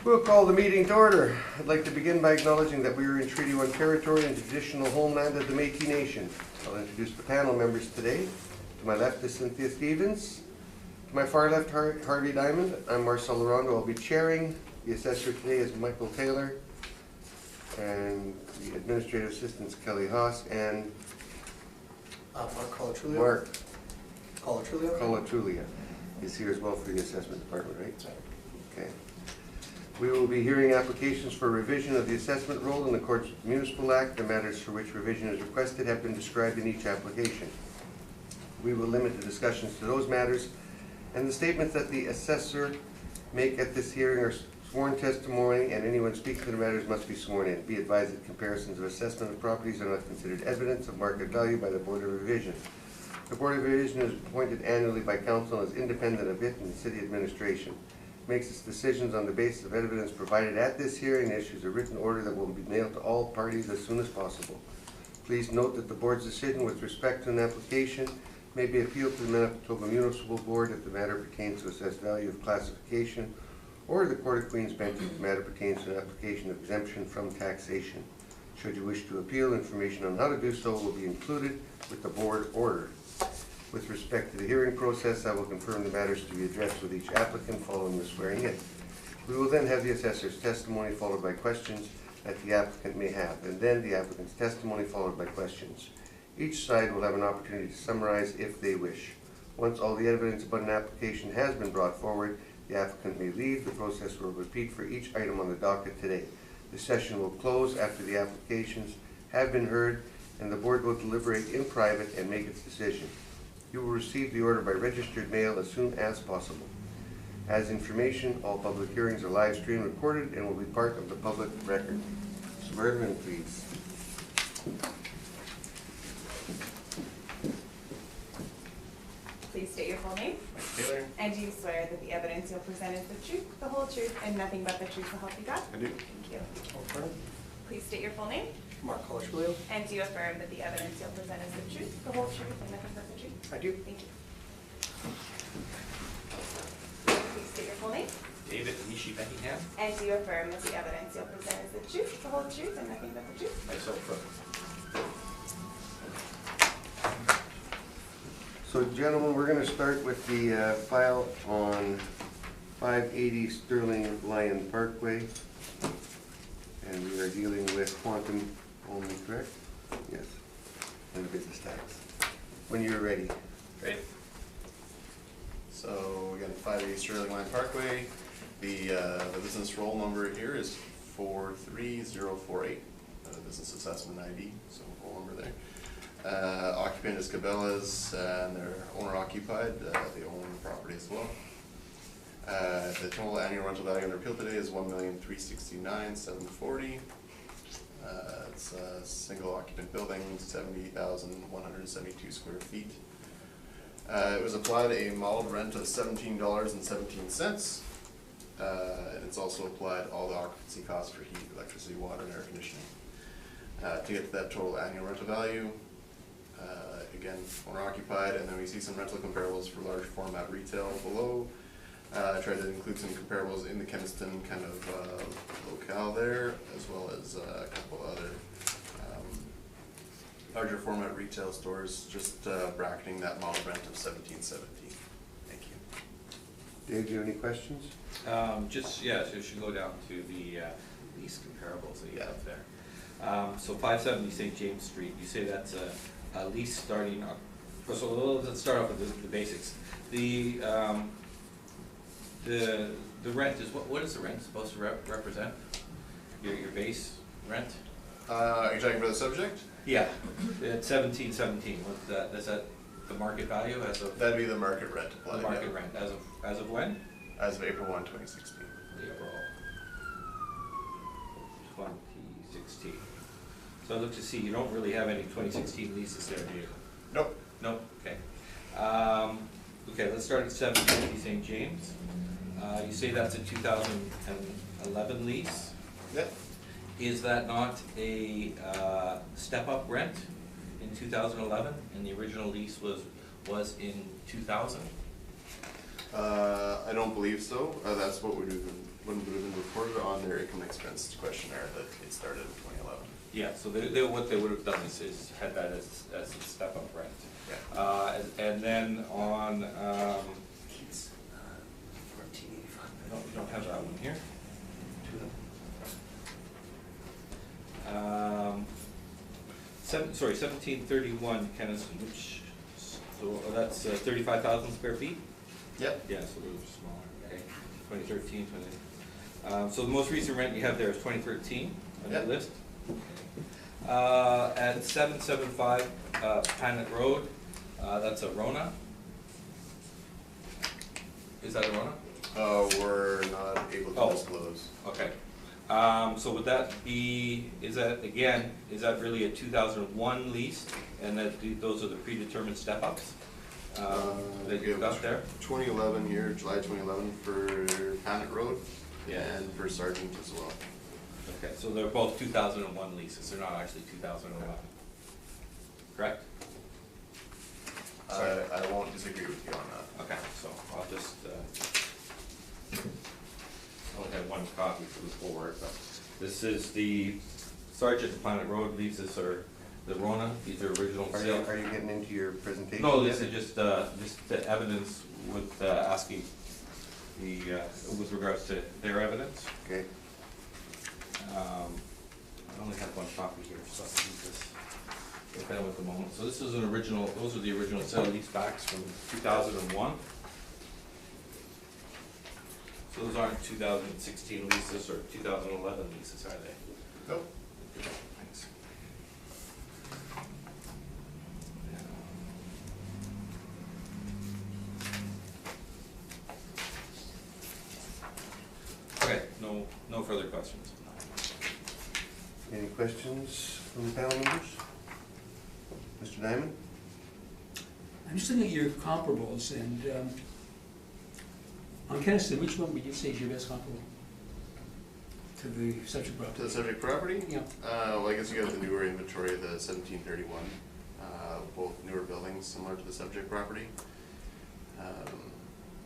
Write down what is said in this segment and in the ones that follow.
We'll call the meeting to order. I'd like to begin by acknowledging that we are in Treaty 1 territory and traditional homeland of the Métis Nation. I'll introduce the panel members today. To my left is Cynthia Stevens. To my far left, Harvey Diamond. I'm Marcel Larondo. I'll be chairing. The assessor today is Michael Taylor. And the administrative assistants, Kelly Haas and Mark Colatrulia. Mark Colatrulia is here as well for the assessment department, right? Sorry. Okay. We will be hearing applications for revision of the assessment roll in accordance with the Municipal Act. The matters for which revision is requested have been described in each application. We will limit the discussions to those matters, and the statements that the assessor make at this hearing are sworn testimony, and anyone speaking to the matters must be sworn in. Be advised that comparisons of assessment of properties are not considered evidence of market value by the Board of Revision. The Board of Revision is appointed annually by Council and is independent of it and the City Administration. Makes its decisions on the basis of evidence provided at this hearing and issues a written order that will be mailed to all parties as soon as possible. Please note that the Board's decision with respect to an application may be appealed to the Manitoba Municipal Board if the matter pertains to assessed value of classification, or the Court of Queen's Bench if the matter pertains to an application of exemption from taxation. Should you wish to appeal, information on how to do so will be included with the Board order. With respect to the hearing process, I will confirm the matters to be addressed with each applicant following the swearing in. We will then have the assessor's testimony followed by questions that the applicant may have, and then the applicant's testimony followed by questions. Each side will have an opportunity to summarize if they wish. Once all the evidence about an application has been brought forward, the applicant may leave. The process will repeat for each item on the docket today. The session will close after the applications have been heard, and the Board will deliberate in private and make its decision. You will receive the order by registered mail as soon as possible. As information, all public hearings are live streamed, recorded, and will be part of the public record. Swear in, please. Please state your full name. Mike Taylor. And do you swear that the evidence you'll present is the truth, the whole truth, and nothing but the truth so help you God? I do. Thank you. Confirm. Please state your full name. Mark Colatrulia. And do you affirm that the evidence you'll present is the truth, the whole truth, and nothing but the truth? I do. Thank you. Please state your full name. David Nishi Beckingham. And do you affirm that the evidence you'll present is the truth, the whole truth, and nothing but the truth? Myself from. So, gentlemen, we're going to start with the file on 580 Sterling Lyon Parkway. And we are dealing with quantum only, correct? Yes. And the business tax. When you're ready. Great. So again, 580 Sterling Line Parkway. The business roll number here is 43048. Business assessment ID, so roll number there. Occupant is Cabela's, and they're owner occupied. They own the property as well. The total annual rental value under appeal today is $1,369,740. It's a single occupant building, 70,172 square feet. It was applied a mild rent of $17.17. And it's also applied all the occupancy costs for heat, electricity, water, and air conditioning. To get to that total annual rental value, again, owner occupied, and then we see some rental comparables for large format retail below. I tried to include some comparables in the Keniston kind of locale there, as well as a couple other larger format retail stores, just bracketing that model rent of $17.17. Thank you. Dave, do you have any questions? So you should go down to the lease comparables that you have there. So 570 St. James Street, you say that's a lease starting up. So let's start off with the basics. The rent is, what is the rent supposed to represent? Your base rent? Are you talking about the subject? Yeah, at 1717. What's that? Is that the market value as of? That'd be the market rent applied. The market yeah. rent as of when? As of April 1, 2016. April 2016. So I look to see you don't really have any 2016 leases there, do you? Nope. Nope. Okay. Okay, let's start at 750 St. James. You say that's a 2011 lease. Yep. Is that not a step-up rent in 2011, and the original lease was in 2000? I don't believe so. That's what would have would have been reported on their income and expense questionnaire that it started in 2011. Yeah, so what they would have done is had that as a step-up rent. Yeah. And then on, Keats, 1485. no, we don't have that one here. Sorry, 1731 Kenniston, which, so that's 35,000 square feet? Yep. Yeah, so those are smaller, okay. 2013, so the most recent rent you have there is 2013 on your Yep. list? At 775 Panet Road, that's a Rona? Is that a Rona? We're not able to Oh. disclose. Okay. So would that be, is that really a 2001 lease? And those are the predetermined step-ups that you've got there? 2011 here, July 2011 for Panet Road. Yeah. And for Sargent as well. Okay, so they're both 2001 leases, they're not actually 2011, correct? I won't disagree with you on that. Okay, so I'll just, I only have one copy for the board, but this is the Sergeant and Planet Road leases are the Rona, these are original Are sales. you getting into your presentation? No, yet? this is just the evidence with asking with regards to their evidence. Okay. I only have one copy here, so I'll use this. Look at them at the moment. So this is an original, those are the original sale lease backs from 2001. So those aren't 2016 leases or 2011 leases, are they? Nope. Thanks. Okay, no further questions. Any questions from the panel members? Mr. Diamond? I'm just looking at your comparables, and on Kenniston, which one would you say is your best comparable to the subject property? To the subject property? Yeah. Well, I guess you got the newer inventory, the 1731, both newer buildings similar to the subject property,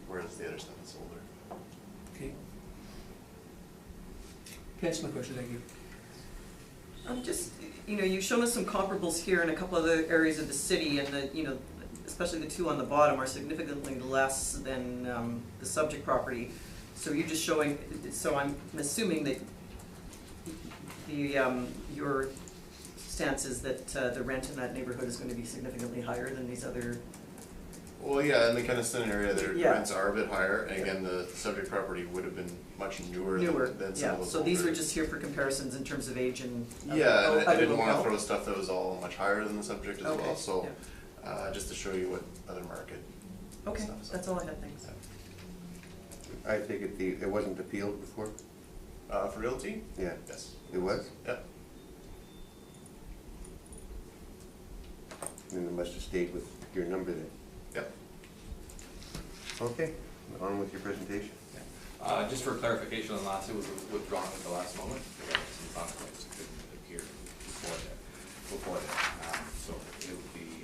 whereas the other stuff is older. Okay. That's my question, thank you. Just, you've shown us some comparables here in a couple other areas of the city, and especially the two on the bottom are significantly less than the subject property. So you're just showing, so I'm assuming that your stance is that the rent in that neighborhood is going to be significantly higher than these other. Well, yeah, in the Kenniston area, the Yeah. rents are a bit higher, and again, the subject property would have been much newer than some Yeah, of those so these older. were just here for comparisons in terms of age and. Yeah, and I other didn't want to locale. throw stuff that was all much higher than the subject as Okay, well, so, yeah. just to show you what other market Okay, stuff is. that's all I had, thanks. I take it it wasn't appealed before? For realty? Yeah. Yes. It was? Yep. Then it must have stayed with your number then. Yep. Okay, on with your presentation. Just for clarification on the last, it was withdrawn at the last moment. There were some conflicts that couldn't appear before that. So it would be,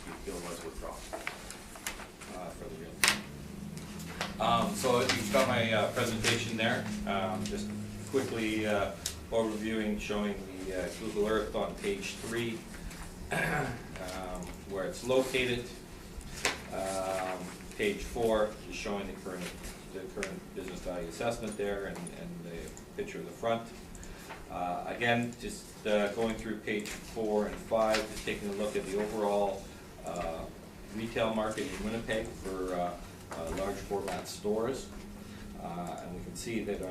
the appeal was withdrawn for the real. So you've got my presentation there. Just quickly overviewing, showing the Google Earth on page 3, where it's located. Page 4 is showing the current business value assessment there and the picture of the front. Again, just going through page 4 and 5, just taking a look at the overall retail market in Winnipeg for large format stores. And we can see that from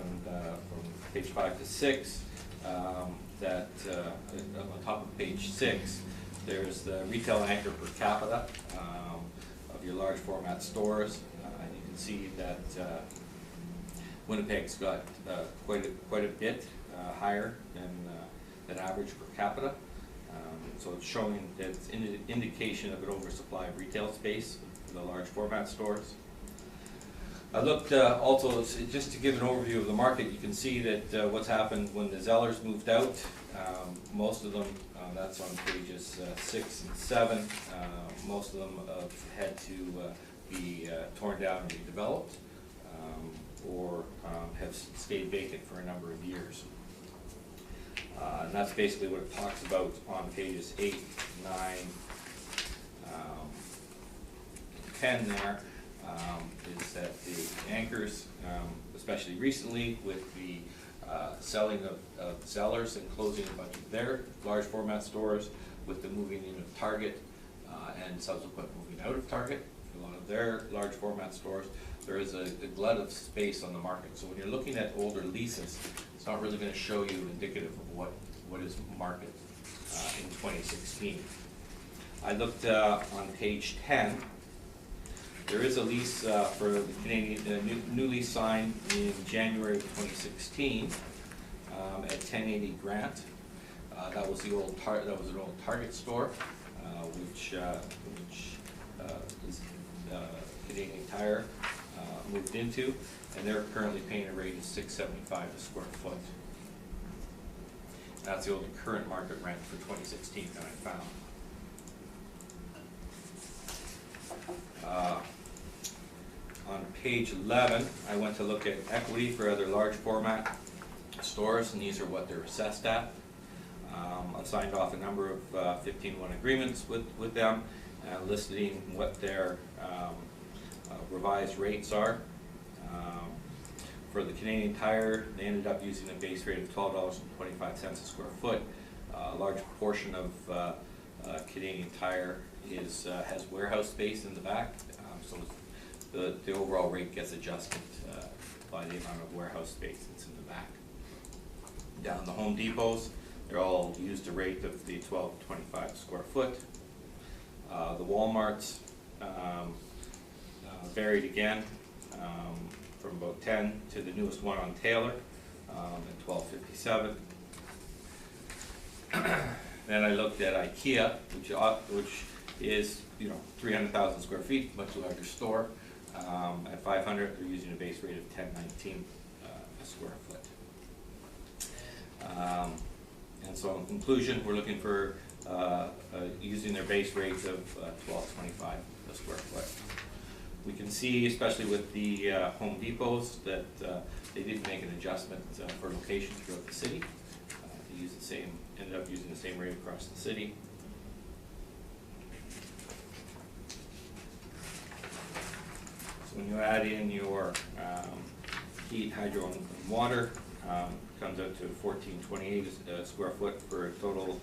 page 5 to 6, that on top of page 6, there's the retail anchor per capita of your large format stores. And you can see that Winnipeg's got quite a bit higher than average per capita. So it's showing that it's an indication of an oversupply of retail space for the large format stores. I looked also, just to give an overview of the market, you can see that what's happened when the Zellers moved out. Most of them, that's on pages 6 and 7, most of them have had to be torn down and redeveloped. or have stayed vacant for a number of years. And that's basically what it talks about on pages 8, 9, 10 there, is that the anchors, especially recently with the selling of Zellers and closing a bunch of their large format stores, with the moving in of Target and subsequent moving out of Target, a lot of their large format stores, there is a glut of space on the market. So when you're looking at older leases, it's not really going to show you indicative of what is market in 2016. I looked on page 10. There is a lease for the Canadian, new lease signed in January of 2016 at 1080 Grant. That was an old Target store, which is Canadian Tire moved into, and they're currently paying a rate of $6.75 a square foot. That's the only current market rent for 2016 that I found. On page 11, I went to look at equity for other large format stores, and these are what they're assessed at. I've signed off a number of 15-1 agreements with them, listing what their revised rates are. For the Canadian Tire, they ended up using a base rate of $12.25 a square foot. A large portion of Canadian Tire has warehouse space in the back, so the overall rate gets adjusted by the amount of warehouse space that's in the back. Down the Home Depots, they're all used a rate of the $12.25 square foot. The Walmarts varied again from about 10 to the newest one on Taylor at $12.57. Then I looked at IKEA, which is 300,000 square feet, much larger store. At 500, they're using a base rate of $10.19 a square foot. And so in conclusion, we're looking for using their base rates of $12.25 a square foot. We can see, especially with the Home Depots, that they did make an adjustment for location throughout the city. They ended up using the same rate across the city. So when you add in your heat, hydro, and water, comes out to $14.28 a square foot for a total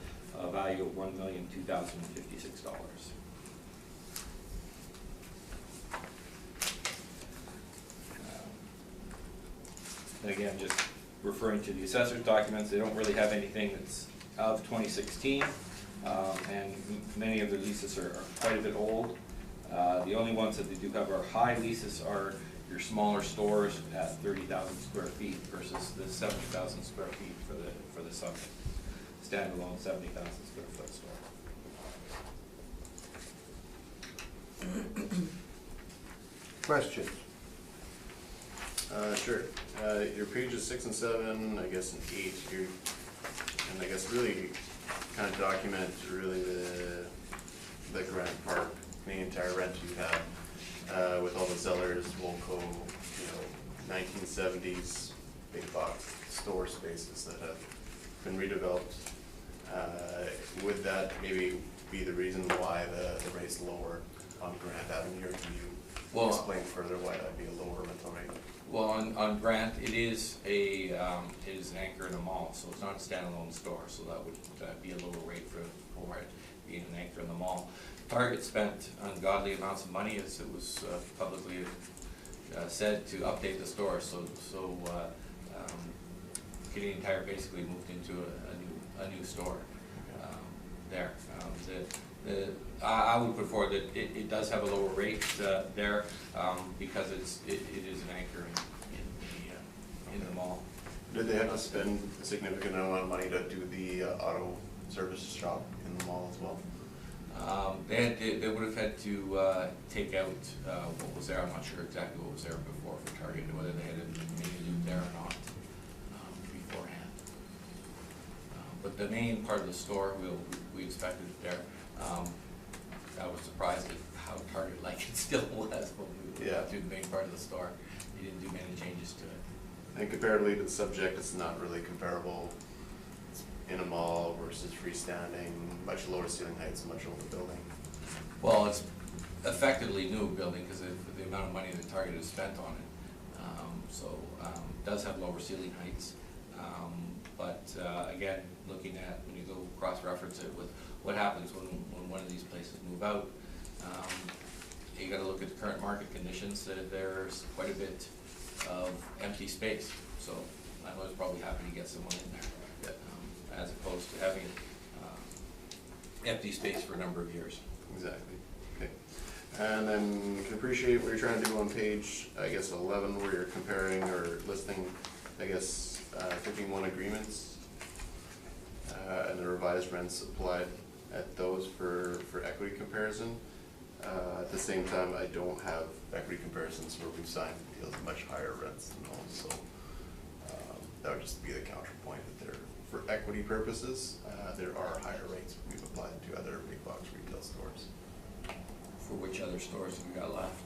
value of $1,002,056. And again, just referring to the assessor's documents, they don't really have anything that's of 2016, and many of their leases are quite a bit old. The only ones that they do have are high leases are your smaller stores at 30,000 square feet versus the 70,000 square feet for the standalone 70,000 square foot store. Questions? Sure. Your pages 6 and 7, I guess, and 8 here, and I guess really kind of document really the Grant Park Canadian Tire rent you have with all the Zellers, Woolco, 1970s big box store spaces that have been redeveloped. Would that maybe be the reason why the rate's lower on Grant Avenue, or can you explain further why that'd be a lower rental rate? Well, on Grant, it is an anchor in a mall, so it's not a standalone store, so that would be a lower rate for it being an anchor in the mall. Target spent ungodly amounts of money, as it was publicly said, to update the store. So Canadian Tire basically moved into a new store there. I would put forward that it does have a lower rate there because it is an anchor in the mall. Did they have to spend a significant amount of money to do the auto service shop in the mall as well? They would have had to take out what was there. I'm not sure exactly what was there before for Target, whether they had maybe lived there or not beforehand. But the main part of the store, we expected it there. I was surprised at how Target-like it still was when we went to the main part of the store. You didn't do many changes to it. And comparatively to the subject, it's not really comparable in a mall versus freestanding, much lower ceiling heights, much older building. Well, it's effectively new building because of the amount of money the Target has spent on it. It does have lower ceiling heights. Again, looking at, when you go cross-reference it with what happens when one of these places move out, you gotta look at the current market conditions, that there's quite a bit of empty space. So landlord's probably happy to get someone in there, as opposed to having empty space for a number of years. Exactly. Okay. And then can appreciate what you're trying to do on page, I guess, 11, where you're comparing or listing, I guess, 51 agreements, and the revised rents applied at those for equity comparison. At the same time, I don't have equity comparisons where we've signed deals at much higher rents than those, so that would just be the counterpoint that there, for equity purposes, there are higher rates we've applied to other big box retail stores. For which other stores have we got left?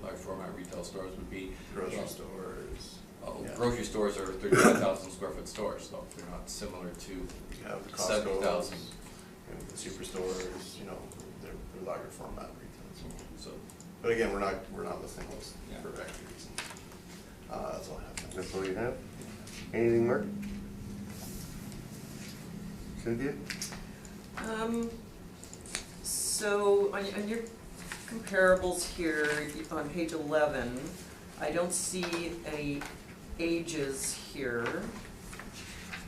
Large format retail stores would be? Grocery stores. Oh, Yeah. Grocery stores are 35,000 square foot stores, so they're not similar to You have the 70,000. Costco's, you know, the superstores, you know, they're larger format retailers. So, But again, we're not listing those Yeah. for equity reasons. That's all I have. That's all you have? Anything, Mark? Cynthia? So on your comparables here on page 11, I don't see any ages here.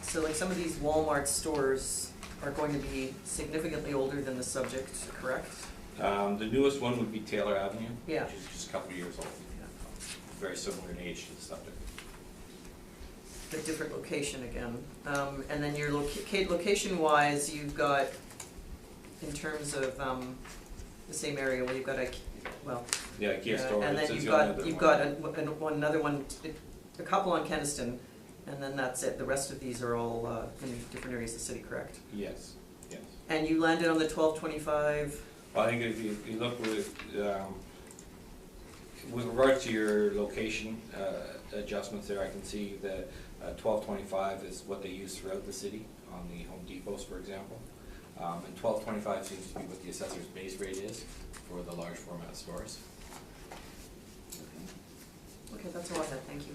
So like some of these Walmart stores are going to be significantly older than the subject, correct? the newest one would be Taylor Avenue, Yeah. which is just a couple of years old. Very similar in age to the subject. A different location again. And then your location-wise, you've got, in terms of the same area, well, you've got Yeah, Kia store. and it then says you've the only got other one. another one, a couple on Keniston, and then that's it. The rest of these are all in different areas of the city, correct? Yes, yes. And you landed on the 1225. Well, I think if you look with regard to your location adjustments there, I can see that 1225 is what they use throughout the city on the Home Depots, for example. And 1225 seems to be what the assessor's base rate is for the large format stores. Okay, that's all I had, thank you.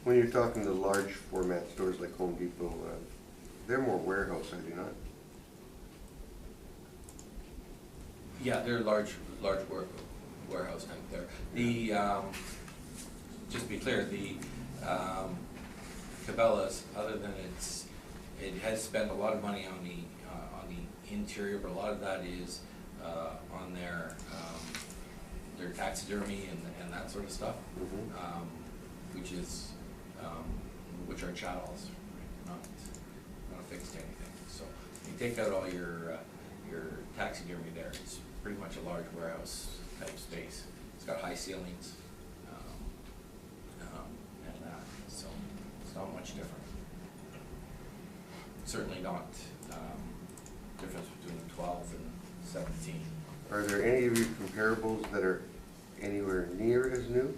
When you're talking to large format stores like Home Depot, they're more warehouse, are they not? Yeah, they're large warehouse type there. The, just to be clear, the Cabela's, other than it has spent a lot of money on the interior, but a lot of that is on their taxidermy and that sort of stuff, which are chattels, not affixed to anything. So you take out all your taxidermy there, it's pretty much a large warehouse type space. It's got high ceilings, and that, so it's not much different. Certainly not difference between 12 and 17. Are there any of your comparables that are anywhere near as new?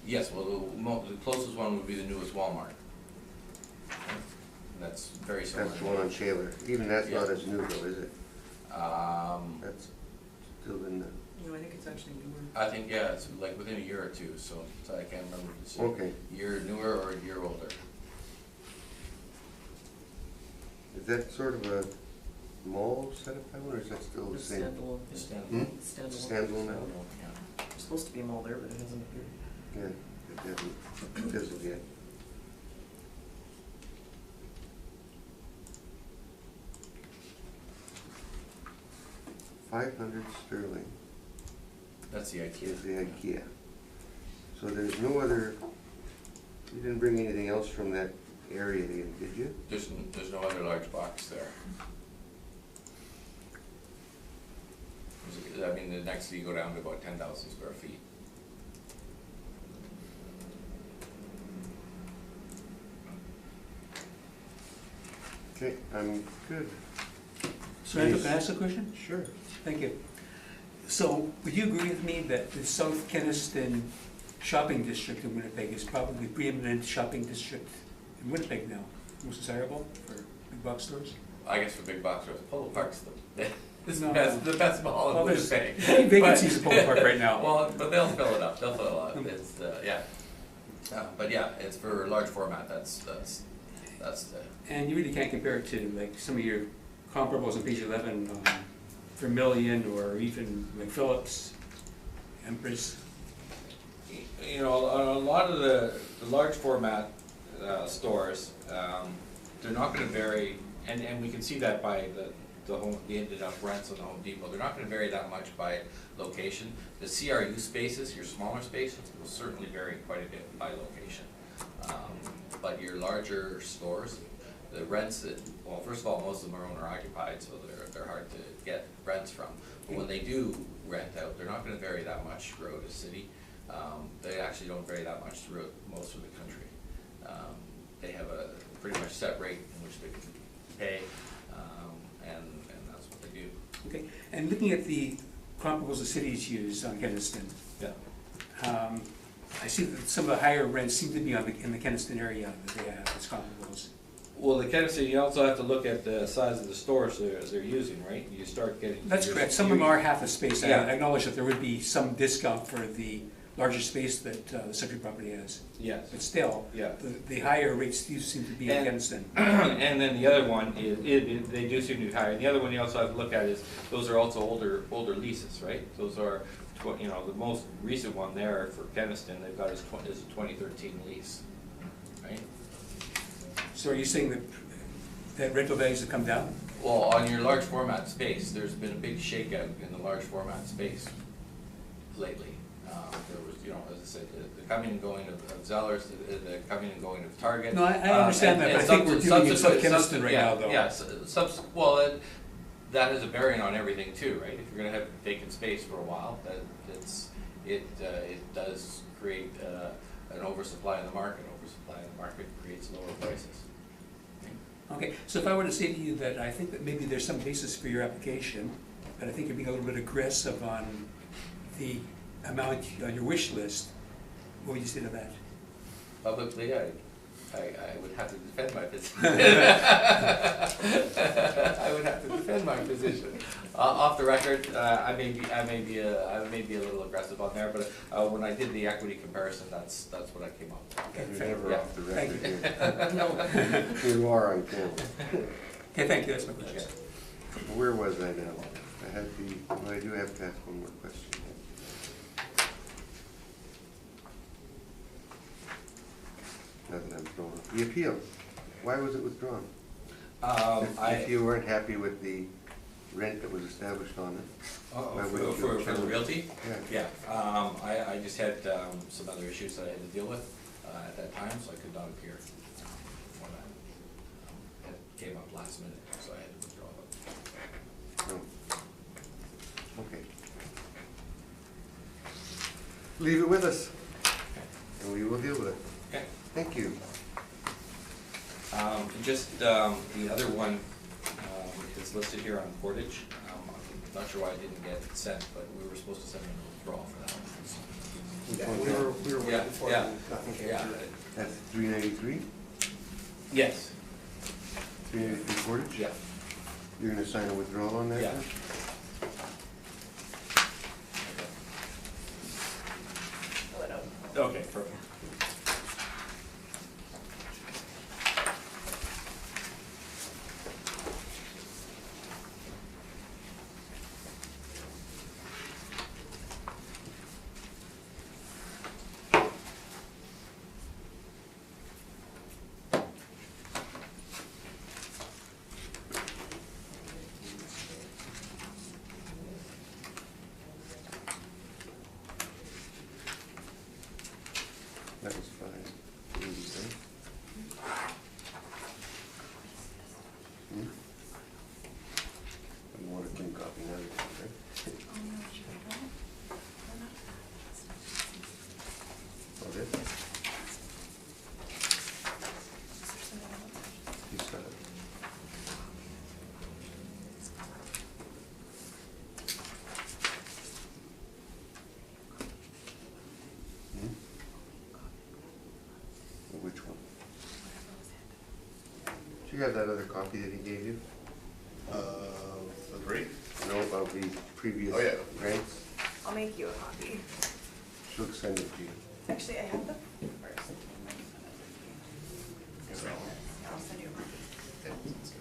Yes, well, the closest one would be the newest Walmart. That's very similar. That's the one on Shaler. Even that's not Yeah. as new though, is it? That's still in the, No, I think it's actually newer. I think, yeah, it's like within a year or two, so I can't remember if it's okay. a year newer or a year older. Is that sort of a mall setup, that one, or is that still the It's same? standalone. It's Hmm? Standalone. Standalone now? Yeah. There's supposed to be a mall there, but it hasn't appeared. Yeah, it hasn't fizzled yet. $500 sterling That's the IKEA. is the IKEA. So there's no other, you didn't bring anything else from that area in, did you? There's no other large box there. I mean, the next you go down to about 10,000 square feet. Okay, I'm good. So I can ask a question? Sure. Thank you. So would you agree with me that the South Kenniston shopping district in Winnipeg is probably the preeminent shopping district in Winnipeg now? Most desirable for big box stores? I guess for big box stores, Polo Park's the No. best mall in Well, there's Winnipeg. vacancies at Polo Park right now. Well, but they'll fill it up, they'll fill it up, it's, yeah. But yeah, it's for large format, that's the, And you really can't compare it to like some of your comparables on page 11, Vermilion or even like Phillips, Empress. You know, a lot of the large format stores, they're not gonna vary, and we can see that by the ended up rents on the Home Depot. They're not gonna vary that much by location. The CRU spaces, your smaller spaces, will certainly vary quite a bit by location. But your larger stores, the rents that, well, first of all, most of them are owner occupied, so they're hard to get rents from. But when they do rent out, they're not gonna vary that much throughout the city. They actually don't vary that much throughout most of the country. They have a pretty much set rate in which they can pay, and that's what they do. Okay, and looking at the comparables the cities use on Kenniston, Yeah. I see that some of the higher rents seem to be in the Kenniston area that they have as comparables. Well, the Kenniston, you also have to look at the size of the stores they're using, right? You start getting. That's correct, some of them are half the space. I Yeah. acknowledge that there would be some discount for the larger space that the subject property has. Yes. But still, Yeah. the higher rates do seem to be in And- Kenniston. And then the other one is, they do seem to be higher. And the other one you also have to look at is, those are also older leases, right? Those are, you know, the most recent one there for Kenniston, they've got is a 2013 lease, right? So are you saying that rental values have come down? well, on your large format space, there's been a big shakeout in the large format space lately. There was, you know, as I said, the coming and going of Zellers, the coming and going of Target. No, I understand that, but I think we're dealing in South Kenniston right now, though. Well, that has a bearing on everything too, right? If you're gonna have vacant space for a while, it does create an oversupply in the market. Oversupply in the market creates lower prices. Okay, so if I were to say to you that I think that maybe there's some basis for your application, but I think you're being a little bit aggressive on the amount on your wish list, what would you say to that? Publicly, I would have to defend my position. I would have to defend my position. Off the record, I may be a little aggressive on there, but when I did the equity comparison, that's what I came up with. Okay, You're fair. never Yeah. off the Thank record here. You are on camera. Okay, thank you, that's my question. Where was I now? I do have to ask one more question. Now that I'm throwing off. The appeal, why was it withdrawn? If you weren't happy with the rent that was established on it? Why wouldn't you For the challenge it? realty? Yeah. Yeah, I just had some other issues that I had to deal with at that time, so I could not appear for that. It came up last minute, so I had to withdraw it. No. Okay. Leave it with us, and we will deal with it. Okay. Thank you. Just the other one is listed here on Portage. I'm not sure why I didn't get it sent, but we were supposed to send an withdrawal for that one. Yeah, we were Yeah, waiting for it, yeah. and nothing came Yeah. through it. That's 393? Yes. 393 Portage? Yeah. You're gonna sign a withdrawal on that? Yeah. then? Pull it out. Okay, perfect. you have that other copy that he gave you? The rate? No, about the previous Oh, yeah. grants? I'll make you a copy. She'll send it to you. Actually, I have the first. I'll send you a copy. Yeah, sounds good.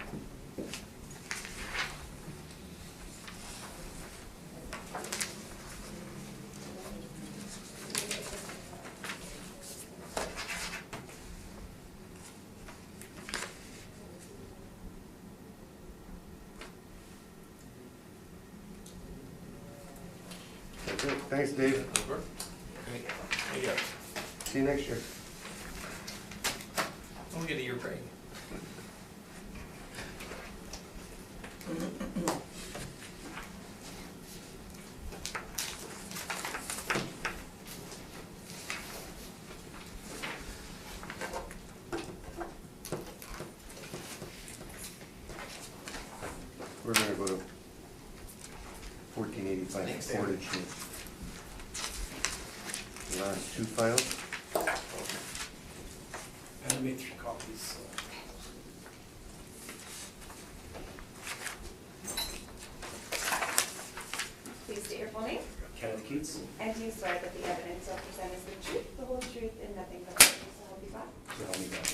That's it. Thanks, Dave. Yeah. See you next year. Don't get a year break. We're gonna go to 1485 Thanks, Dave. Portage. Last two files. And I made 3 copies. Please state your full name. Kenneth Keats, And do you swear that the evidence you'll present is the truth, the whole truth, and nothing but the truth, so help you God? to help me God.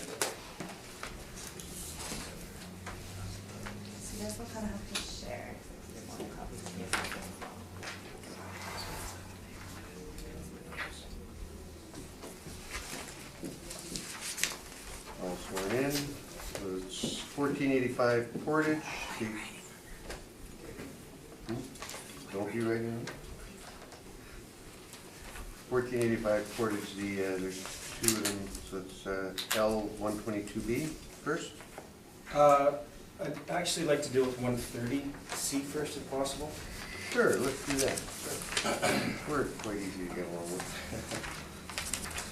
So you guys will kind of have to share, because I did want a copy to be a copy as well. All sworn in. So it's 1485 Portage. Don't be writing it. 1485 Portage, there's two of them, so it's L122B first. I'd actually like to deal with 130C first if possible. Sure, let's do that. We're quite easy to get along with.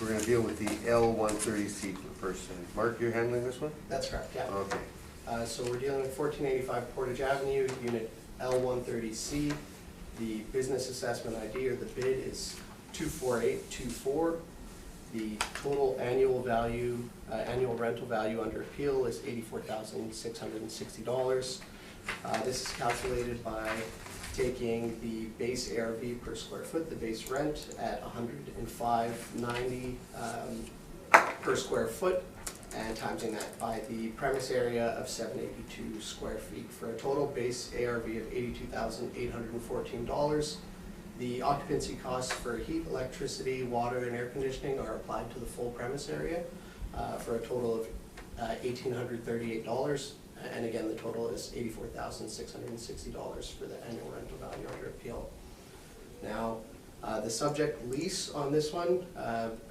We're gonna deal with the L130C first. And Mark, you're handling this one? That's correct, yeah. Okay. So we're dealing with 1485 Portage Avenue, Unit L130C. The business assessment ID or the bid is 24824. The total annual value, annual rental value under appeal is $84,660. This is calculated by taking the base ARV per square foot, the base rent at $105.90 per square foot, and timesing that by the premise area of 782 square feet for a total base ARV of $82,814. The occupancy costs for heat, electricity, water, and air conditioning are applied to the full premise area for a total of $1,838. And again, the total is $84,660 for the annual rental value under appeal. Now, the subject lease on this one,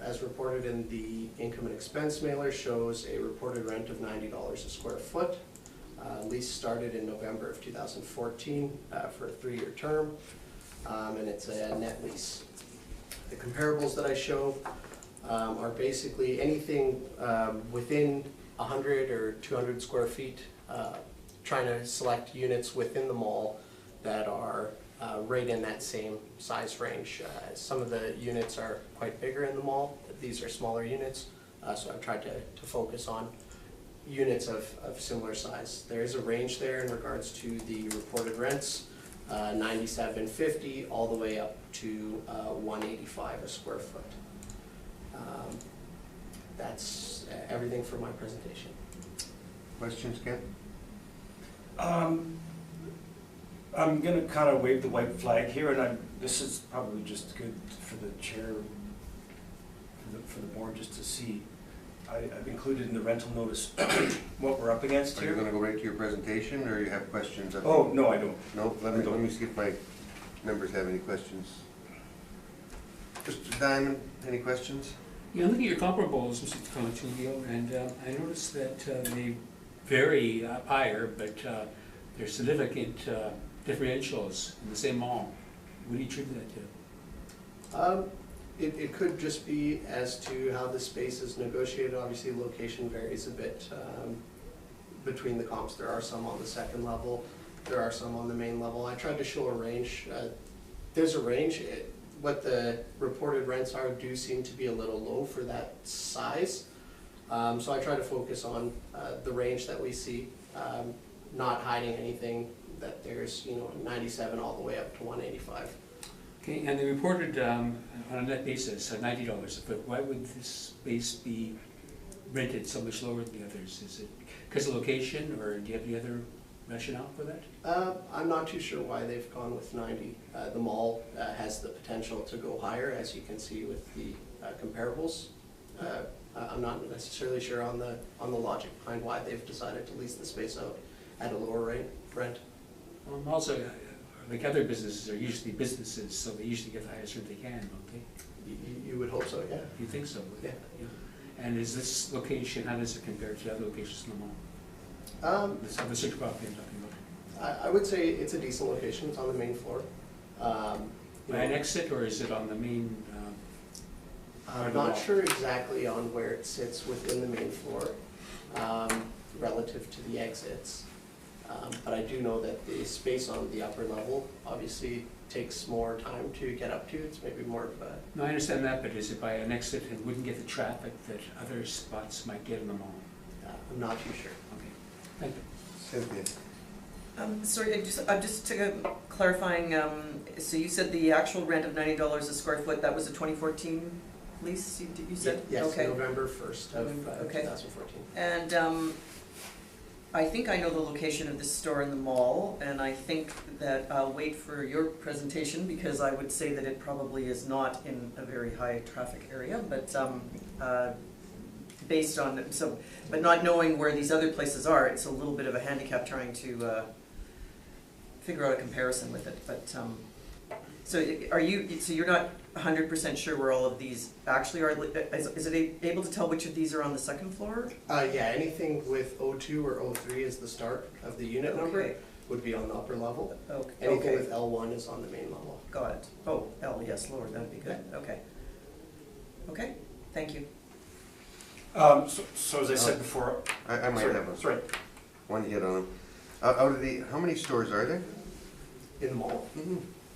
as reported in the income and expense mailer, shows a reported rent of $90 a square foot. Lease started in November of 2014 for a 3-year term, and it's a net lease. The comparables that I show are basically anything within 100 or 200 square feet, trying to select units within the mall that are right in that same size range. Some of the units are quite bigger in the mall, but these are smaller units, so I've tried to focus on units of similar size. There is a range there in regards to the reported rents, $97.50 all the way up to $185 a square foot. That's everything for my presentation. Questions, Ken? I'm gonna kind of wave the white flag here, and this is probably just good for the chair, for the board, just to see. I've included in the rental notice what we're up against Are you here. gonna go right to your presentation, or you have questions? Oh, no, I don't. No, let me see if my members have any questions. Mr. Diamond, any questions? Yeah, I'm looking at your comparables, Mr. Conchilio, and I noticed that they vary higher, but there's significant differentials in the same mall. What do you attribute that to? It could just be as to how the space is negotiated. Obviously, location varies a bit between the comps. There are some on the second level, there are some on the main level. I tried to show a range. There's a range. What the reported rents are do seem to be a little low for that size. So I try to focus on the range that we see, not hiding anything, that there's, 97 all the way up to 185. Okay, and they reported on a net basis, $90 a foot. Why would this space be rented so much lower than the others? Is it because of location, or do you have any other rationale for that? I'm not too sure why they've gone with 90. The mall has the potential to go higher, as you can see with the comparables. I'm not necessarily sure on the logic behind why they've decided to lease the space out at a lower rent. Also, like other businesses are usually businesses, so they usually get the highest rent they can, don't they? You would hope so, yeah. You think so? Yeah. And is this location, how does it compare to other locations in the mall? This other search property I'm talking about? I would say it's a decent location. It's on the main floor. By an exit, or is it on the main? I'm not sure exactly on where it sits within the main floor relative to the exits. But I do know that the space on the upper level obviously takes more time to get up to. It's maybe more of a... No, I understand that, but is it by an exit and wouldn't get the traffic that other spots might get in the mall? I'm not too sure. Okay, thank you. Cynthia? Sorry, I'm just clarifying, so you said the actual rent of $90 a square foot, that was a 2014 lease, you said? Yes, Okay. November 1st of Okay. 2014. And I think I know the location of this store in the mall, and I think that I'll wait for your presentation, because I would say that it probably is not in a very high traffic area, but based on, but not knowing where these other places are, it's a little bit of a handicap trying to figure out a comparison with it. But so you're not 100% sure where all of these actually are? Is it able to tell which of these are on the second floor? Yeah, anything with 02 or 03 is the start of the unit number Okay. would be on the upper level. Okay. Anything Okay. with L1 is on the main level. Got it. Oh, L, yes, lower, that'd be good. Okay. Okay, thank you. So as I said before, I might have sorry. one hit on them. Out of the, how many stores are there? In the mall,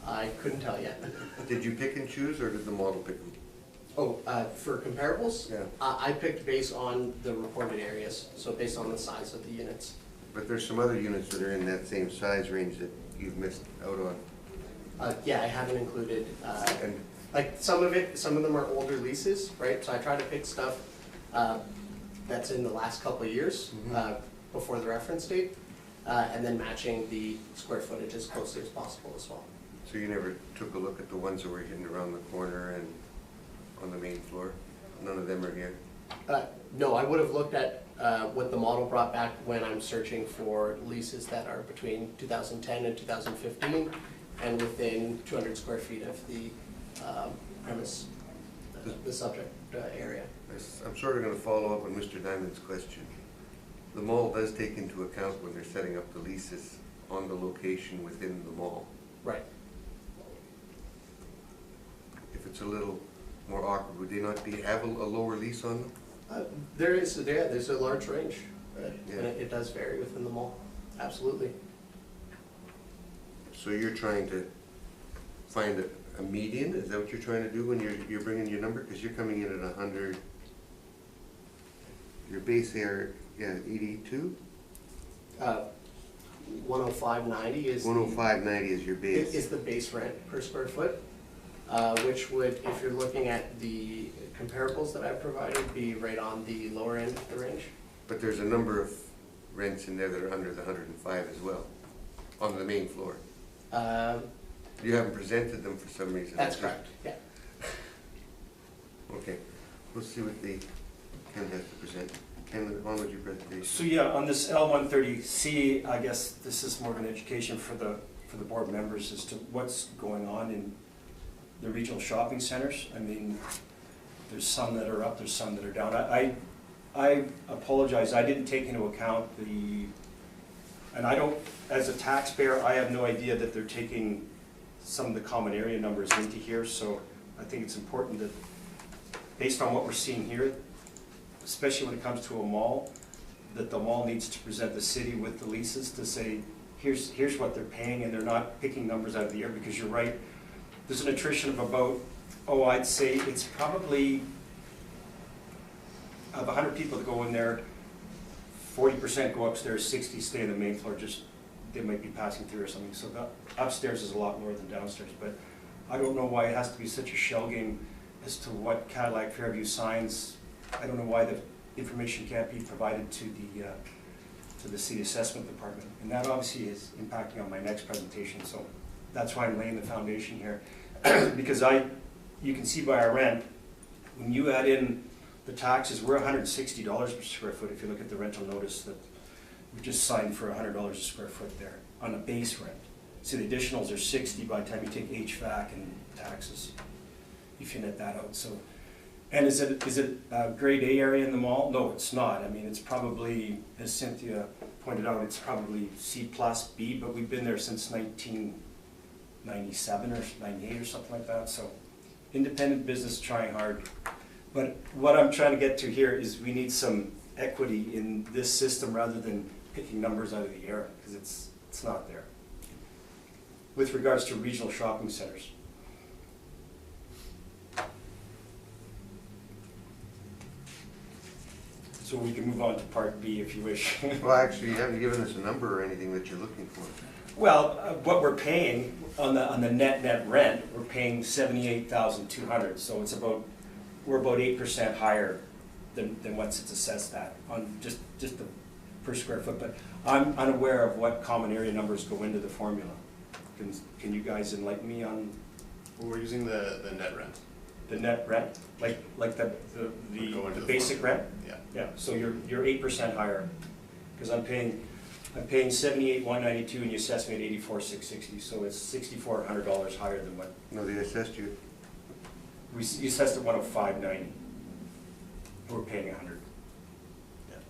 I couldn't tell yet. Did you pick and choose, or did the model pick them? Oh, for comparables? Yeah. I picked based on the reported areas, so based on the size of the units. But there's some other units that are in that same size range that you've missed out on. Yeah, I haven't included, And like some of them are older leases, right? So I try to pick stuff that's in the last couple of years, before the reference date, and then matching the square footage as closely as possible as well. so you never took a look at the ones that were hidden around the corner and on the main floor? None of them are here? No, I would have looked at what the model brought back when I'm searching for leases that are between 2010 and 2015 and within 200 square feet of the premise, the subject area. I'm sort of going to follow up on Mr. Diamond's question. The mall does take into account when they're setting up the leases on the location within the mall. Right. If it's a little more awkward, would they not have a lower lease on them? There's a large range, and Yeah. it does vary within the mall, absolutely. So you're trying to find a median? Is that what you're trying to do when you're bringing your number? Because you're coming in at 100. Your base area, 82? 105.90 is 105.90 is your base. is the base rent per square foot, which would, if you're looking at the comparables that I've provided, be right on the lower end of the range. But there's a number of rents in there that are under the 105 as well, on the main floor. You haven't presented them for some reason. That's correct, yeah. Okay, we'll see what Ken has to present. Ken, on with your presentation. So yeah, on this L130C, I guess this is more of an education for the board members as to what's going on in the regional shopping centers. I mean, there's some that are up, there's some that are down. I apologize, I didn't take into account and I don't, as a taxpayer, I have no idea that they're taking some of the common area numbers into here, so I think it's important that, based on what we're seeing here, especially when it comes to a mall, that the mall needs to present the city with the leases to say, here's what they're paying, and they're not picking numbers out of the air, because you're right, there's an attrition of about, I'd say it's probably of 100 people that go in there, 40% go upstairs, 60 stay on the main floor, just, they might be passing through or something. So upstairs is a lot more than downstairs, but I don't know why it has to be such a shell game as to what Cadillac Fairview signs. I don't know why the information can't be provided to the city assessment department. And that obviously is impacting on my next presentation, so that's why I'm laying the foundation here. Because you can see by our rent, when you add in the taxes, we're $160 per square foot. If you look at the rental notice that we just signed for $100 a square foot there on a base rent. See, the additionals are 60 by the time you take HVAC and taxes, if you net that out. So, and is it a grade A area in the mall? No, it's not. I mean, it's probably, as Cynthia pointed out, it's probably C plus B, but we've been there since 1997 or 98 or something like that. So, independent business trying hard. But what I'm trying to get to here is we need some equity in this system rather than picking numbers out of the air, because it's not there. With regards to regional shopping centers. So we can move on to part B if you wish. Well, actually, you haven't given us a number or anything that you're looking for. Well, what we're paying on the net rent, we're paying $78,200. So it's we're about 8% higher than what it's assessed at on just the per square foot. But I'm unaware of what common area numbers go into the formula. Can you guys enlighten me on? Well, we're using the net rent. The net rent, like the basic rent? Yeah. Yeah, so you're 8% higher, because I'm paying $78,192 and you assessed me at $84,660, so it's $6,400 higher than what. No, they assessed you. You assessed at $105.90. We're paying $100. Yeah.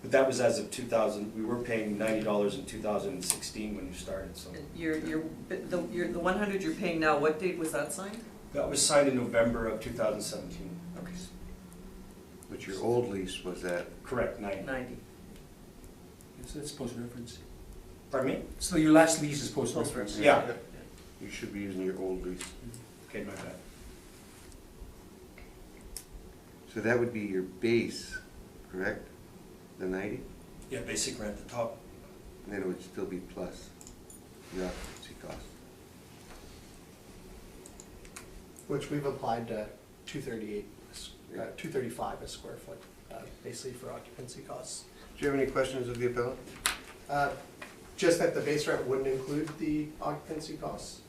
But that was as of 2000. We were paying $90 in 2016 when you started. So The 100 you're paying now, what date was that signed? that was signed in November of 2017. Okay. But your old lease was at, Correct, 90. 90. So that's post-reference. Pardon me? So your last lease is post-reference? Yeah. you should be using your old lease. Okay, my bad. So that would be your base, correct? The 90? Yeah, basic rent, the top. And then it would still be plus the occupancy cost. Which we've applied to 235 a square foot, basically for occupancy costs. Do you have any questions of the appellant? Just that the base rent wouldn't include the occupancy costs.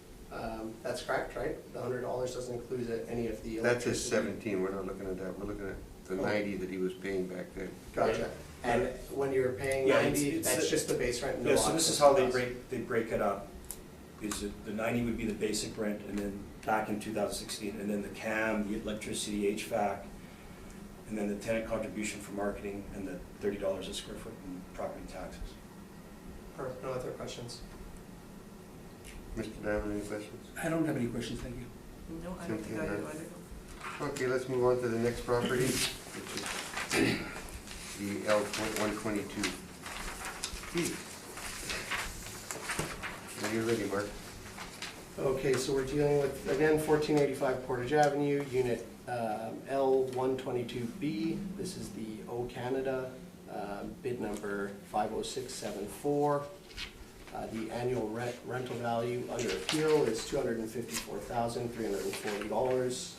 That's correct, right? The $100 doesn't include any of the That's electricity. his 17, we're not looking at that, we're looking at the 90 that he was paying back then. Gotcha. And when you're paying Yeah, 90, it's that's just the base rent, no Yeah, so this is occupancy how costs. they break it up. Is that the 90 would be the basic rent, and then back in 2016, and then the CAM, the electricity, HVAC, and then the tenant contribution for marketing, and the $30 a square foot in property taxes. Perfect. No other questions? Mr. Diamond, any questions? I don't have any questions, thank you. No, I don't think I do either. Okay, let's move on to the next property, which is the L.122. Now you're ready, Mark. Okay, so we're dealing with, again, 1485 Portage Avenue, unit L122B. This is the O Canada, bid number 50674. The annual rental value under appeal is $254,340.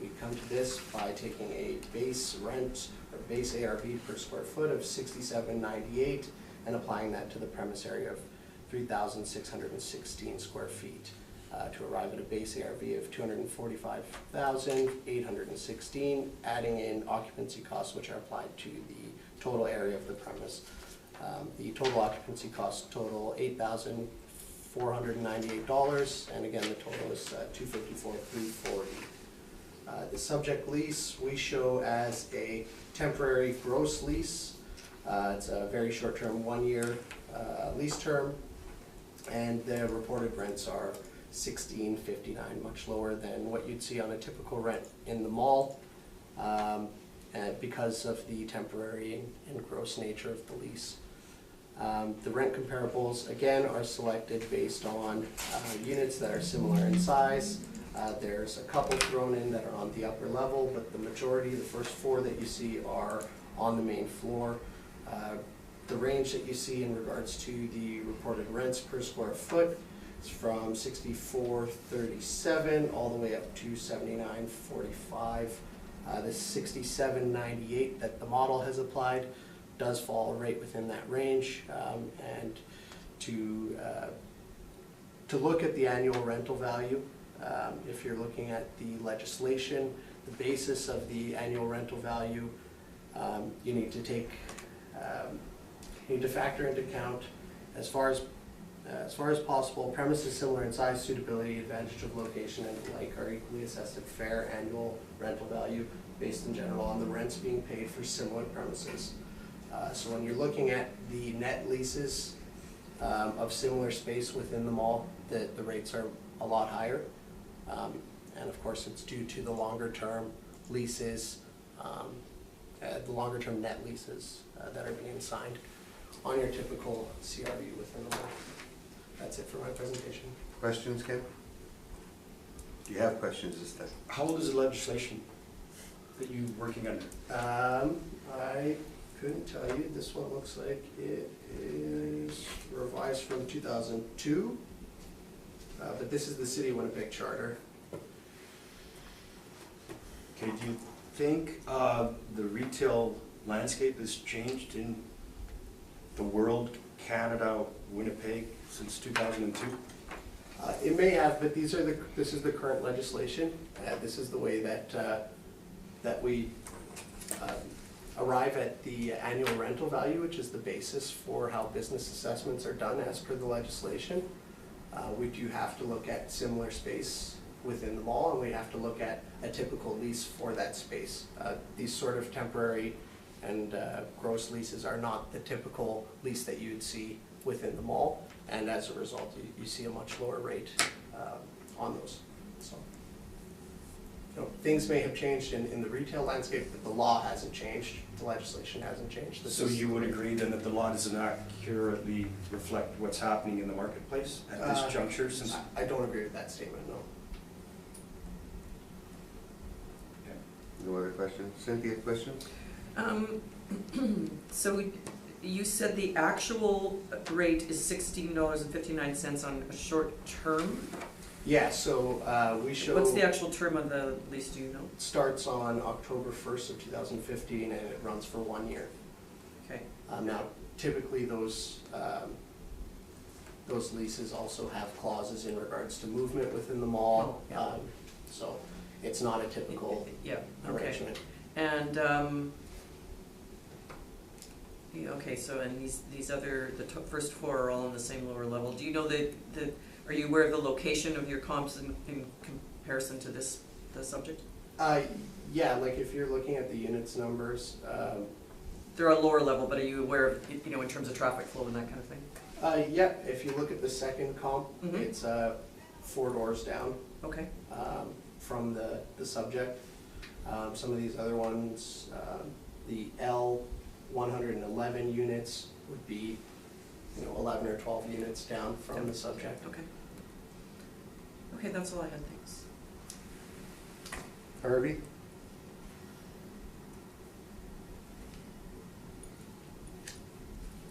We come to this by taking a base rent or base ARV per square foot of $67.98 and applying that to the premise area of 3,616 square feet to arrive at a base ARV of $245,816, adding in occupancy costs which are applied to the total area of the premise. The total occupancy costs total $8,498, and again the total is $254,340. The subject lease we show as a temporary gross lease. It's a very short-term, 1-year lease term, and the reported rents are $16.59, much lower than what you'd see on a typical rent in the mall, and because of the temporary and gross nature of the lease. The rent comparables, again, are selected based on units that are similar in size, There's a couple thrown in that are on the upper level, but the majority, the first 4 that you see, are on the main floor. The range that you see in regards to the reported rents per square foot is from $64.37 all the way up to $79.45. The $67.98 that the model has applied does fall right within that range. And to look at the annual rental value, if you're looking at the legislation, the basis of the annual rental value, you need to take, you need to factor into account, as far as possible, premises similar in size, suitability, advantage of location, and the like are equally assessed at fair annual rental value based in general on the rents being paid for similar premises. So when you're looking at the net leases of similar space within the mall, the rates are a lot higher. And of course, it's due to the longer term leases, the longer term net leases that are being signed on your typical CRU within the mall. That's it for my presentation. Questions, Ken? Do you have questions this time? How old is the legislation that you're working under? I couldn't tell you. This one looks like it is revised from 2002, but this is the City of Winnipeg Charter. Okay, do you think the retail landscape has changed in the world, Canada, Winnipeg, since 2002? It may have, but this is the current legislation. This is the way that that we arrive at the annual rental value, which is the basis for how business assessments are done as per the legislation. We do have to look at similar space within the mall, and we have to look at a typical lease for that space. These sort of temporary and gross leases are not the typical lease that you'd see within the mall, and as a result, you see a much lower rate on those. So, you know, things may have changed in the retail landscape, but the law hasn't changed, the legislation hasn't changed. So you would agree then that the law doesn't accurately reflect what's happening in the marketplace at this juncture? Since I don't agree with that statement, no. No other questions? Cynthia, questions? So you said the actual rate is $16.59 on a short term? Yeah, so we show. What's the actual term of the lease, do you know? It starts on October 1st of 2015 and it runs for 1 year. Okay. Now, typically those leases also have clauses in regards to movement within the mall. Oh, yeah. So it's not a typical Yeah, okay. arrangement. And, yeah, okay, so and these other, the first 4 are all on the same lower level. Do you know are you aware of the location of your comps in comparison to the subject? Yeah, like if you're looking at the units numbers. They're a lower level, but are you aware of, you know, in terms of traffic flow and that kind of thing? Yeah, if you look at the second comp, Mhm. it's 4 doors down. Okay. From the subject. Some of these other ones, the L111 units would be, 11 or 12 units down from the subject. Okay. Okay, that's all I had, thanks. Harvey?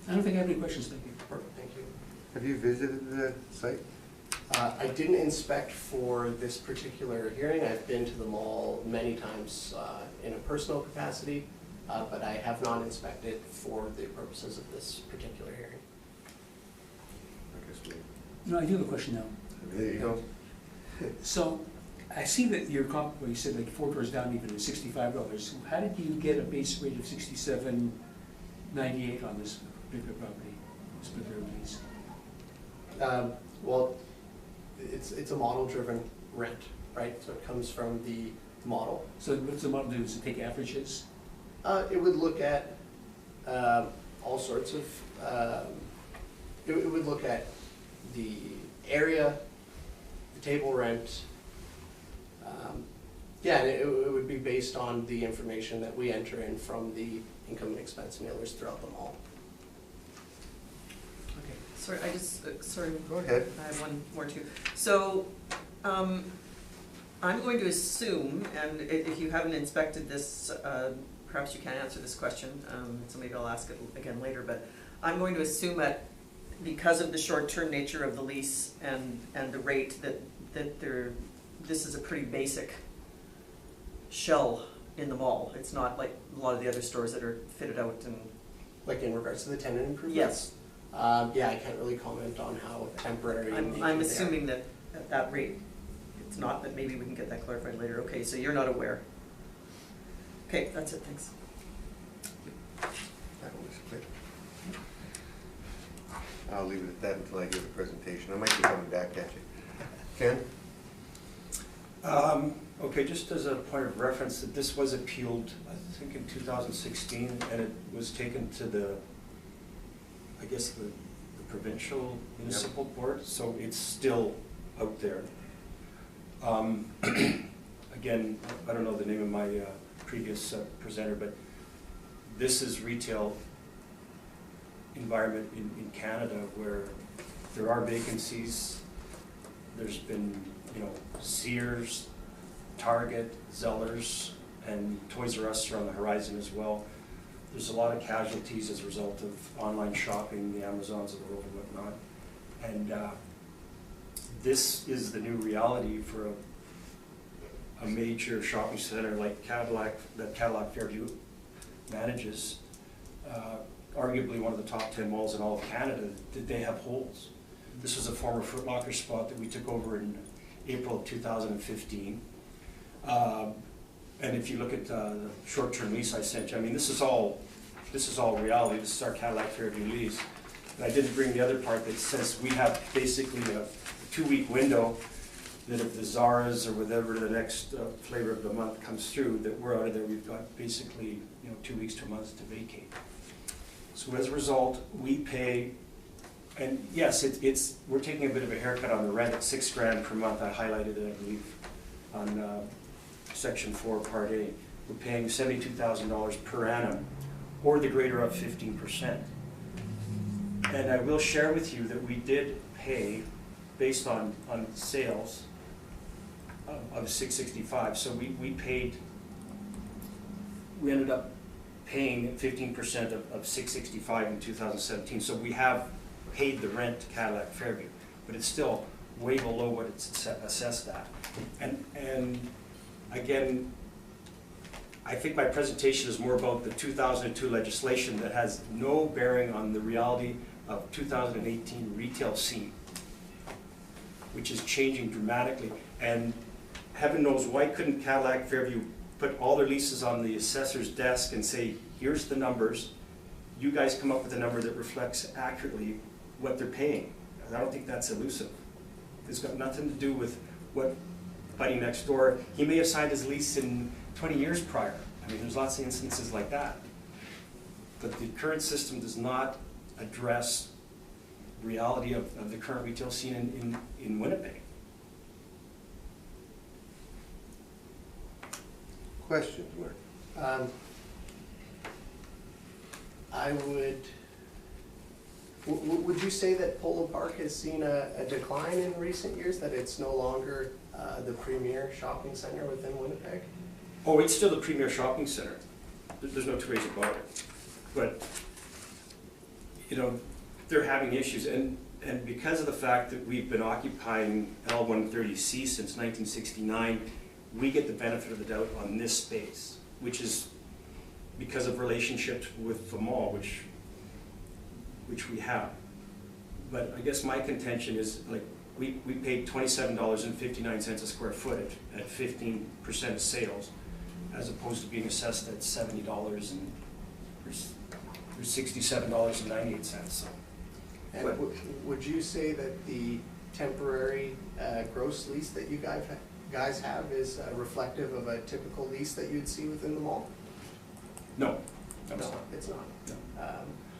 I don't think I have any questions, thank you. Perfect, thank you. Have you visited the site? I didn't inspect for this particular hearing. I've been to the mall many times in a personal capacity, but I have not inspected for the purposes of this particular hearing. I guess we. No, I do have a question now. There you go. So, I see that your comp, well, you said like 4 doors down even at $65. How did you get a base rate of $67.98 on this particular property, this particular lease? Well, it's a model-driven rent, right? So it comes from the model. So what's the model do? Does it take averages? It would look at all sorts of, it would look at the area, the table rent. Yeah, and it would be based on the information that we enter in from the income and expense mailers throughout the mall. Okay. Sorry, sorry. Go ahead. I have one more too. So, I'm going to assume, and if you haven't inspected this, perhaps you can't answer this question, so maybe I'll ask it again later, but I'm going to assume that because of the short-term nature of the lease and the rate, that this is a pretty basic shell in the mall. It's not like a lot of the other stores that are fitted out and. Like in regards to the tenant improvements? Yes. Yeah, I can't really comment on how temporary in nature I'm they are. assuming that at that rate, it's not, but maybe we can get that clarified later. Okay, so you're not aware. Okay, that's it, thanks. That one was clear. I'll leave it at that until I give a presentation. I might be coming back at you. Ken? Okay, just as a point of reference, that this was appealed, I think in 2016, and it was taken to the, I guess, the provincial municipal board, so it's still out there. Again, I don't know the name of my previous presenter, but this is retail environment in Canada where there are vacancies. There's been, Sears, Target, Zellers, and Toys R Us are on the horizon as well. There's a lot of casualties as a result of online shopping, the Amazons of the world and whatnot. And this is the new reality for a major shopping center like Cadillac, that Cadillac Fairview manages, arguably one of the top 10 malls in all of Canada, that they have holes. This was a former Foot Locker spot that we took over in April of 2015. And if you look at the short-term lease I sent you, I mean, this is all reality. This is our Cadillac Fairview lease. And I didn't bring the other part that says we have basically a 2-week window that if the Zara's or whatever the next flavor of the month comes through, that we're out of there. We've got basically 2 weeks to a month to vacate. So as a result, we pay, and yes, we're taking a bit of a haircut on the rent at $6,000 per month. I highlighted it, I believe, on Section 4, Part A. We're paying $72,000 per annum, or the greater of 15%. And I will share with you that we did pay, based on sales, of $665. So we ended up paying 15% of $665 in 2017. So we have paid the rent to Cadillac Fairview, but it's still way below what it's assessed at. And again, I think my presentation is more about the 2002 legislation that has no bearing on the reality of 2018 retail scene, which is changing dramatically. And heaven knows why couldn't Cadillac Fairview put all their leases on the assessor's desk and say, here's the numbers, you guys come up with a number that reflects accurately what they're paying. I don't think that's elusive. It's got nothing to do with what buddy next door, he may have signed his lease in 20 years prior. I mean, there's lots of instances like that. But the current system does not address reality of the current retail scene in Winnipeg. Questions, Mark? I would you say that Polo Park has seen a decline in recent years, that it's no longer the premier shopping center within Winnipeg? Oh, it's still the premier shopping center. There's no two ways about it. But, they're having issues. And because of the fact that we've been occupying L130C since 1969, we get the benefit of the doubt on this space, which is because of relationships with the mall, which we have. But I guess my contention is, like, we paid $27.59 a square foot at 15% of sales, as opposed to being assessed at $70 or $67.98. So. And would you say that the temporary gross lease that you guys have is reflective of a typical lease that you'd see within the mall? No, No, it's not. No.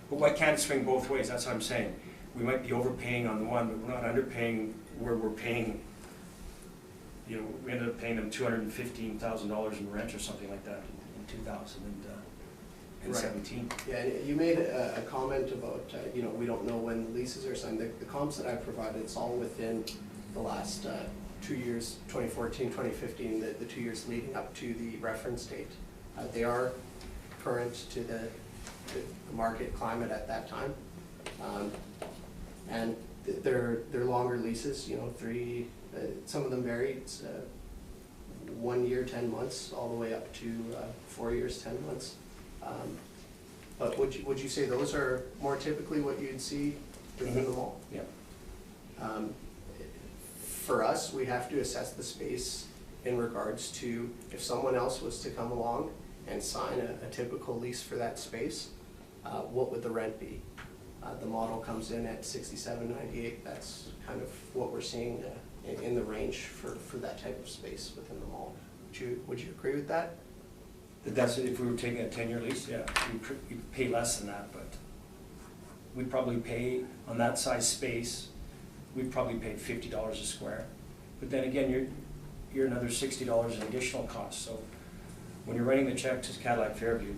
But why can't it swing both ways? That's what I'm saying. We might be overpaying on the one, but we're not underpaying where we're paying. We ended up paying them $215,000 in rent or something like that in 2017. Yeah, and you made a comment about, we don't know when the leases are signed. The comps that I provided, it's all within the last 2 years, 2014, 2015, the 2 years leading up to the reference date. They are current to the market climate at that time. And they're longer leases, you know, some of them vary. It's 1 year, 10 months, all the way up to 4 years, 10 months. But would you say those are more typically what you'd see within the mall? Yeah. For us, we have to assess the space in regards to if someone else was to come along and sign a typical lease for that space, what would the rent be? The model comes in at $67.98. That's kind of what we're seeing in the range for that type of space within the mall. Would you agree with that? That's if we were taking a 10-year lease, yeah, we'd pay less than that, but we'd probably pay on that size space, we'd probably pay $50 a square. But then again, you're another $60 in additional cost. So when you're writing the check to Cadillac Fairview,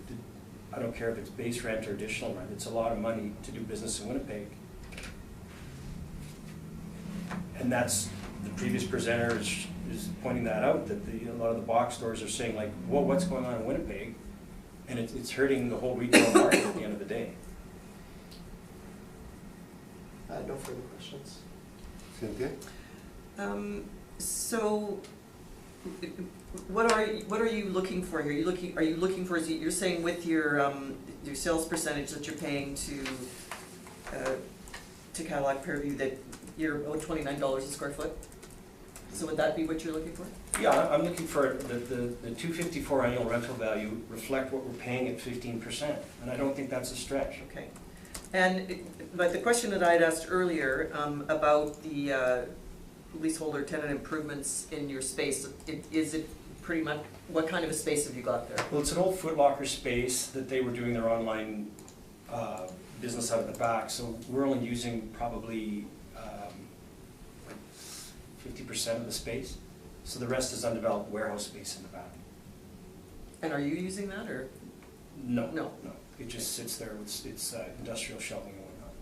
I don't care if it's base rent or additional rent, it's a lot of money to do business in Winnipeg. And that's, the previous presenter is pointing that out, that a lot of the box stores are saying like, well, what's going on in Winnipeg? And it's hurting the whole retail market at the end of the day. No further questions. Cynthia? So, what are you looking for here? Are you looking for? You're saying with your sales percentage that you're paying to Cadillac Fairview that you're about $29 a square foot. So would that be what you're looking for? Yeah, I'm looking for the $254 annual rental value reflect what we're paying at 15%, and I don't think that's a stretch. Okay. And but the question that I had asked earlier about the leaseholder tenant improvements in your space, is it pretty much, what kind of a space have you got there? Well, it's an old Foot Locker space that they were doing their online business out of the back, so we're only using probably 50% of the space. So the rest is undeveloped warehouse space in the back. And are you using that, or? No. No. No. It just sits there. It's industrial shelving and whatnot.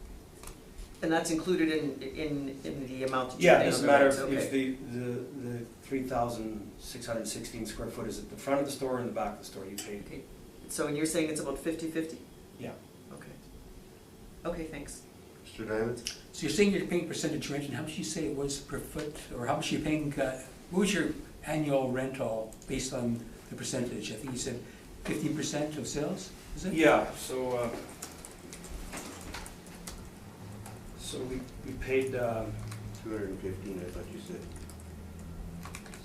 And that's included in the amount that you Yeah, pay it doesn't on the matter rents, if okay. the 3,616 square foot is at the front of the store or in the back of the store, you pay. Okay. So, and you're saying it's about 50-50? Yeah. Okay. Okay, thanks. Mr. Diamond? So you're saying you're paying percentage rent, and how much did you say it was per foot, or how much are you paying, what was your annual rental based on the percentage? I think you said 15% of sales, is it? Yeah, so we paid, 215, I thought you said.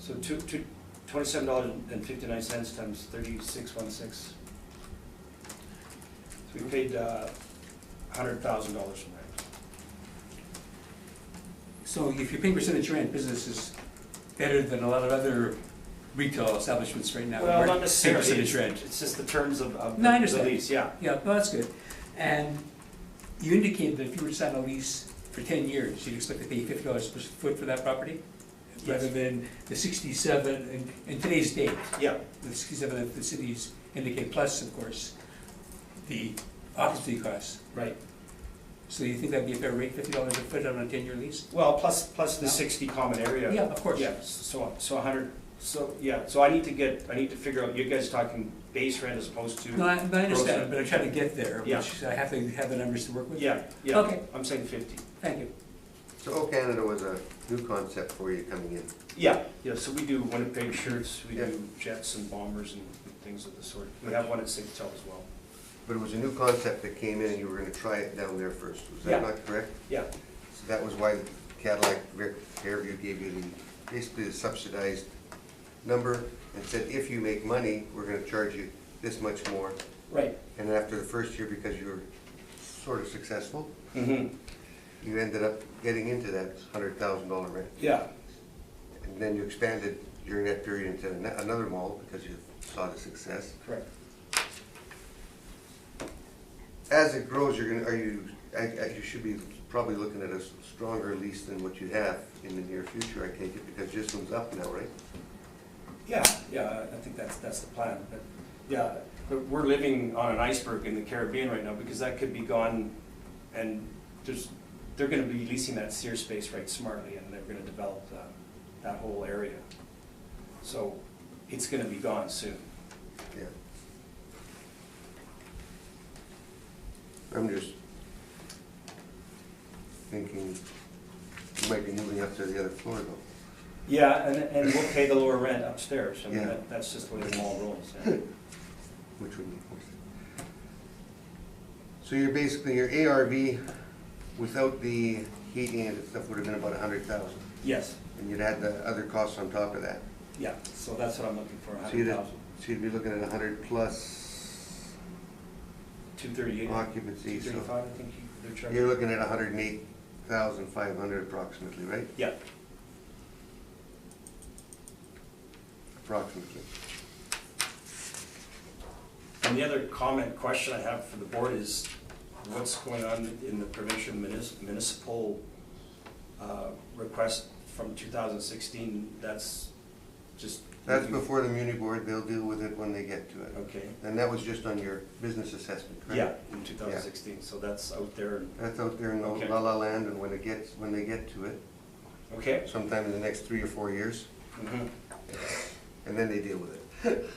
so $27.59 times 3616. So we paid $100,000 in rent. So if you're paying percentage rent, business is better than a lot of other retail establishments right now. Well, where not pay necessarily. percentage rent. It's just the terms of No, I the understand. lease, yeah. Yeah, well, that's good. And you indicated that if you were to sign a lease for 10 years, you'd expect to pay $50 per foot for that property? Yes. Rather than the 67 in today's date, Yeah. the 67 that the cities indicate, plus, of course, the occupancy costs. Right. So you think that'd be a fair rate, $50 a foot on a 10-year lease? Well, plus the No. 60 common area. Yeah, of course. Yeah, so 100, so, yeah, so I need to figure out, you guys are talking base rent as opposed to. No, I gross understand, rent. but I'm trying to get there, Yeah. which I have to have the numbers to work with. Yeah, yeah. Okay. I'm saying 50. Thank you. So O Canada was a new concept for you coming in. Yeah, yeah, so we do Winnipeg shirts, we Yeah. do jets and bombers and things of the sort. We have one at Sigtel as well. But it was a new concept that came in and you were gonna try it down there first. Was Yeah. that not correct? Yeah, So that was why Cadillac Fairview gave you basically the subsidized number and said, if you make money, we're gonna charge you this much more. right. And after the first year, because you were sort of successful, Mm-hmm. you ended up getting into that $100,000 rent. Yeah, And then you expanded during that period into another mall because you saw the success. correct. As it grows, you should be probably looking at a stronger lease than what you have in the near future, I take it, because this one's up now, right? Yeah, yeah, I think that's the plan, but, yeah, but we're living on an iceberg in the Caribbean right now, because that could be gone, and they're gonna be leasing that Sears space right smartly, and they're gonna develop that whole area. So it's gonna be gone soon. Yeah. I'm just thinking you might be moving up to the other floor though. Yeah, and we'll pay the lower rent upstairs. I mean, Yeah. that's just the way the mall rolls. Yeah. Which would make more sense. So you're basically, your ARV without the heating and stuff would have been about 100,000. Yes, And you'd had the other costs on top of that. yeah, so that's what I'm looking for, So you'd, 100,000. so you'd be looking at 100 plus 238, occupancy. So 235, I think they're charging. you're looking at 108,500 approximately, right? Yeah, Approximately. and the other comment, question I have for the board is, what's going on in the provincial municipal request from 2016? That's just. That's before the Muni Board, they'll deal with it when they get to it. Okay, And that was just on your business assessment, correct? yeah, in 2016, so that's out there. That's out there in the Okay. la la land, and when they get to it, Okay. sometime in the next 3 or 4 years, Mhm. and then they deal with it.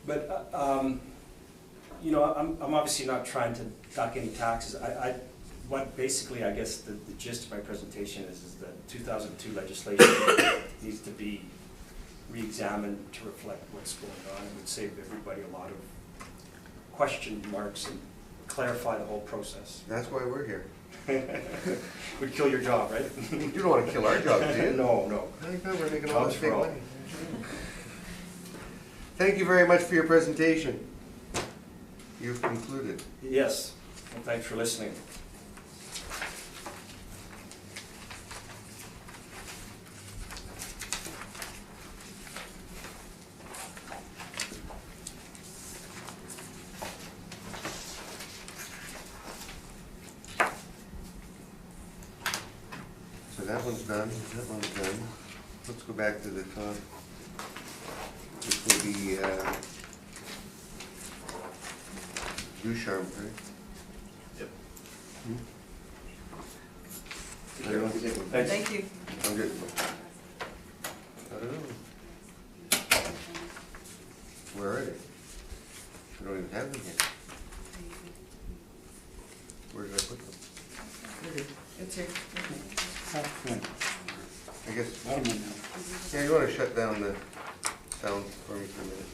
But, you know, I'm obviously not trying to duck any taxes. What basically, I guess, the gist of my presentation is that 2002 legislation needs to be re-examined to reflect what's going on. It would save everybody a lot of question marks and clarify the whole process. That's why we're here. Would kill your job, right? You don't want to kill our job, do you? No, no. I think we're making all Jobs this big for all. money. Thank you very much for your presentation. You've concluded. Yes, and thanks for listening. So that one's done, that one's done. Let's go back to the top. This will be, Ducharme, right? Yep. I don't think- Thanks. Thank you. I'm good. I don't know. Where are they? I don't even have them here. Where did I put them? It's here. I guess, Bottom one now. yeah, you wanna shut down the sound for me for a minute?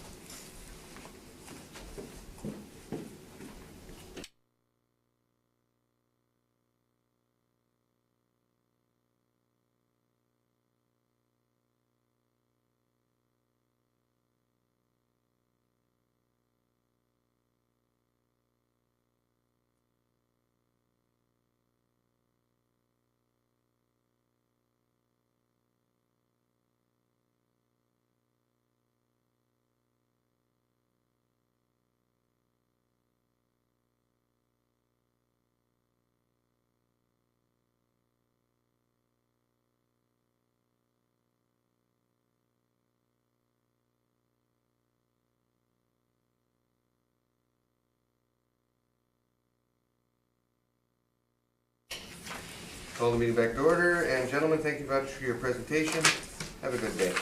Call the meeting back to order, and gentlemen, thank you very much for your presentation. Have a good day.